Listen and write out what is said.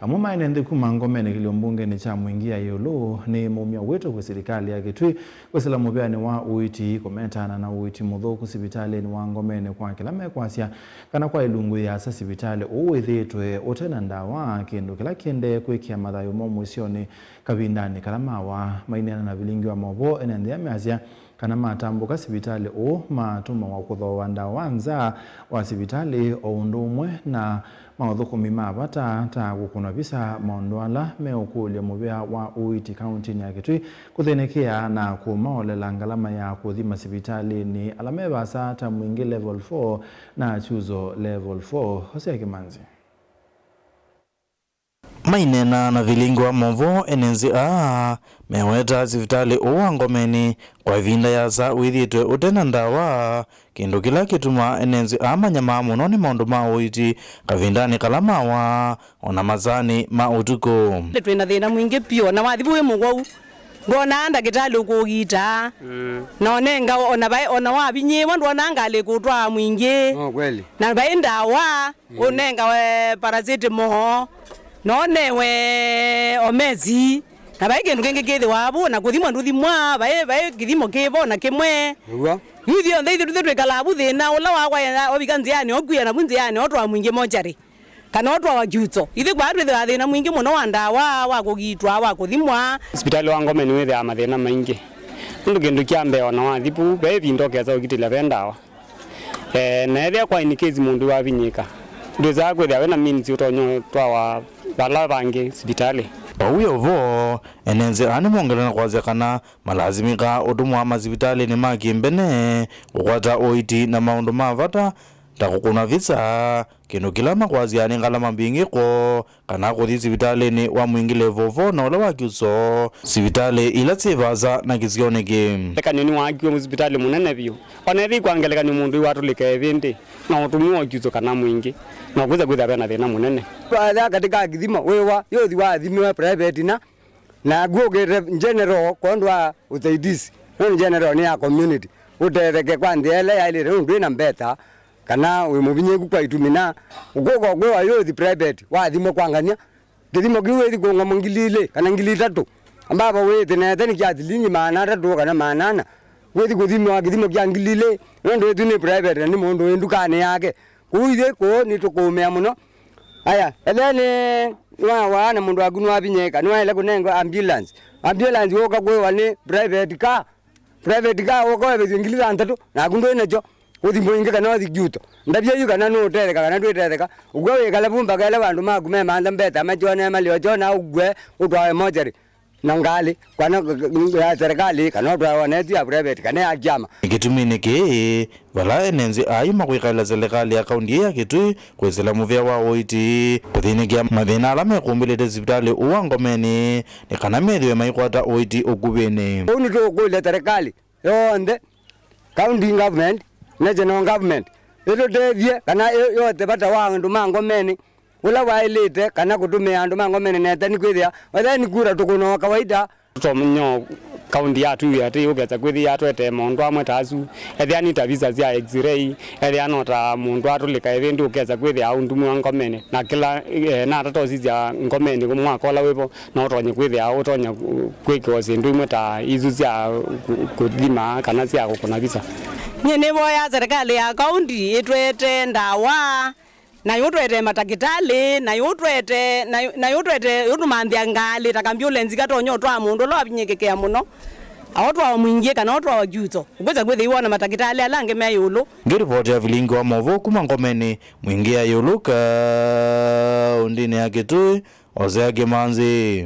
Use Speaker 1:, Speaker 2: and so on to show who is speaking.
Speaker 1: Amuma inende kumangomene kiliombunge ni cha mwingia yolo ni mumia wetu kwa serikali ya Kitui kwa sila mubia ni wa uiti komentana na uiti mudhoku sibitali ni wa ngomene kwa kilame kwa siya kana kwa ilungu ya asa sibitali uwithitwe utena ndawa kindu kila kiende kuikia madhayo momu isioni kabindani kalama wa mainena na vilingi wa mobo enende ya meazia kana matambuka sibitali matuma wa kuthoa ndawa nza wa sibitali undumwe na maudhuku mimabata ta gukuna bisa maondwala meukulia mubea wa uiti kaunti ya Kitui kuthenekea na kumaolela ngalama ya kuthima sibitali ni alameba ta mwingi level 4 na chuzo level 4. Hosea Kimanzi
Speaker 2: mainena na vilingwa movo enenzi meweta sibitali ngomeni kwa vinda ya za withitwe utena ndawa kindu kila kituma enenzi manyama muno ni maundu ma uiti kavindani kalamawa ona mazani ma utuko
Speaker 3: twina thina mwingi pio na wathibu wi mugwau ngona ndagitali ukugita nonenga ona wabinyiwa ndona ngale kutwa mwingi
Speaker 4: kweli
Speaker 3: na bai ndawa unenga we paracetamol none we omezi na bai kindu kingi kithi wabu na kuthimwa nduthimwa bai kithimo kibo na kimwe hithio ndaithi tutwe kalabu thina ula wakwa obikanziani okuya na bunziani otwa mwingi mochari kana otwa wajuto ithi kwatwe thina mwingi muno wa ndawa wa kugitwa wa kuthimwa
Speaker 5: hospitali wa ngomeni withe amathina maingi ndu kindu kiambe ona wathipu bai bindo keza ukitila bendawa na ethia kwa inikezi mundu wa binyika nduza kwithia wena minzi utonyo twa bala bangi hospitali
Speaker 2: pauyo vo enenze mongelana kwazekana malazimika utumwa mazibitali ni makimbene ukwata oiti na maundu mavata takukuna visa kindu kila makwaziani ngalama mbingiko kana kuthi sibitali ni wa mwingi level 4 na ula wakiuso sibitali ila tsivaza na kizioneke
Speaker 5: kanini wakiwa msibitali munene vyo onethi kwangeleka ni mundu watulika evindi na utumwa wakiuso kana mwingi na kuza kwitha bena thina munene
Speaker 4: kwa katika kithima wewa yothi wa thimiwa private na guogere general kondwa uthaidisi ni general ni ya community utereke kwa ndele ya ile ndu ina mbeta kana we mubinyeku kwa itumina ugogo gwa yothi private wa thimo kwangania kithimo kiwethi kunga mungilile kana ngili 3 ambaba we tena ni kiathilinyi maana 3 kana maana wethi kuthimwa kithimo kia ngilile ndu wethi ni private ni mundu endukane yake kuithe ko ni tukumea muno aya elene wana mundu agunu abinyeka ni wale kunengo ambulance woka gwe ni private car woka we ngilila 3 na kundu enecho uthimbo inge kana thiguto ndabye yuka na no tereka kana twetereka ugwe kala bumba kala bandu magume manda mbeta machone malio chona ugwe utwae mojeri nangali kana ya serikali kana utwae neti ya private kana ya jama
Speaker 2: ikitumini ki wala enenzi ayuma kwikala serikali ya kaunti ya Kitui kwezela muvya wa oiti kuthinikia mathina ala mekumbile sibitali ngomeni ni kana methwe maikwata oiti ukubene
Speaker 4: uni to kule serikali yonde county government national government ilo devye kana yote bata wandu mangomeni ula wailite kana kutumia andu mangomeni neta ni kwithia wala ni kura tukuno kawaida
Speaker 5: tutomenyo kaunti yatu yati ugeza kwithia twete mundu amwe tazu ethia ni visa cia x-ray ethia nota mundu atulika evindu ugeza kwithia undumu wa ngomeni na kila na tatozi cia ngomeni kumwaka ola wipo na utonye kwithia utonya kwikwa sindu imwe ta izu cia kuthima kana cia gukuna visa
Speaker 3: nyene boya serikali ya kaunti itwete ndawa na yutwete matakitali na yutwete yutumanthia ngali takambulance katonyo twa mundu lo abinyekekea muno awotwa mwingie kana otwa wajuto ubeza kwethe iwona matakitali alange me yulu
Speaker 2: ngiripoti ya vilingi wa movo kuma ngomeni mwingia yuluka undini ya Kitui Hosea Kimanzi.